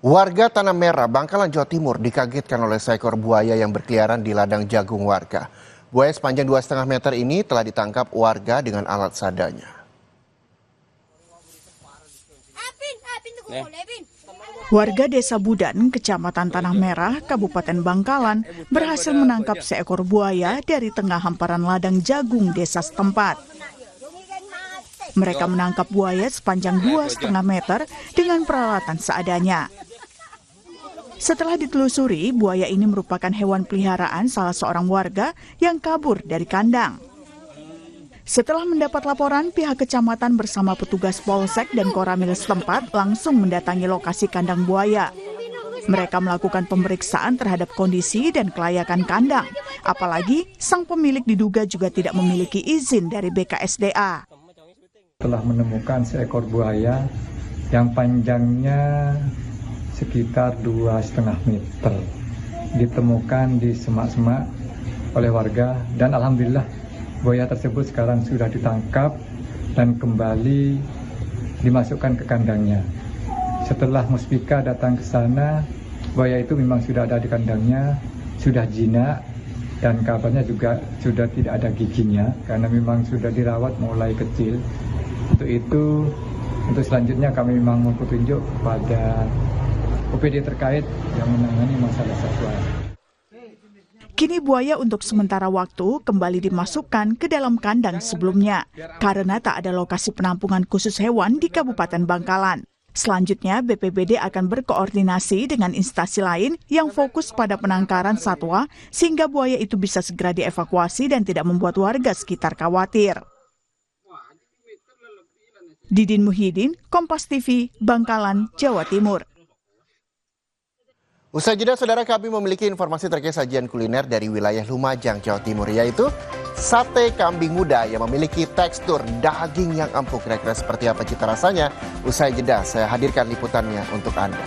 Warga Tanah Merah, Bangkalan, Jawa Timur dikagetkan oleh seekor buaya yang berkeliaran di ladang jagung warga. Buaya sepanjang 2,5 meter ini telah ditangkap warga dengan alat seadanya. Warga Desa Budan, Kecamatan Tanah Merah, Kabupaten Bangkalan, berhasil menangkap seekor buaya dari tengah hamparan ladang jagung desa setempat. Mereka menangkap buaya sepanjang 2,5 meter dengan peralatan seadanya. Setelah ditelusuri, buaya ini merupakan hewan peliharaan salah seorang warga yang kabur dari kandang. Setelah mendapat laporan, pihak kecamatan bersama petugas polsek dan koramil setempat langsung mendatangi lokasi kandang buaya. Mereka melakukan pemeriksaan terhadap kondisi dan kelayakan kandang. Apalagi sang pemilik diduga juga tidak memiliki izin dari BKSDA. Telah menemukan seekor buaya yang panjangnya sekitar 2,5 meter. Ditemukan di semak-semak oleh warga dan alhamdulillah buaya tersebut sekarang sudah ditangkap dan kembali dimasukkan ke kandangnya. Setelah Muspika datang ke sana, buaya itu memang sudah ada di kandangnya, sudah jinak dan kabarnya juga sudah tidak ada giginya karena memang sudah dirawat mulai kecil. Untuk selanjutnya kami memang mau petunjuk kepada OPD terkait yang menangani masalah satwa. Kini buaya untuk sementara waktu kembali dimasukkan ke dalam kandang sebelumnya karena tak ada lokasi penampungan khusus hewan di Kabupaten Bangkalan. Selanjutnya, BPBD akan berkoordinasi dengan instansi lain yang fokus pada penangkaran satwa sehingga buaya itu bisa segera dievakuasi dan tidak membuat warga sekitar khawatir. Didin Muhyiddin, Kompas TV, Bangkalan, Jawa Timur. Usai jeda, saudara, kami memiliki informasi terkait sajian kuliner dari wilayah Lumajang, Jawa Timur, yaitu sate kambing muda yang memiliki tekstur daging yang empuk. Kira-kira seperti apa cita rasanya? Usai jeda, saya hadirkan liputannya untuk Anda.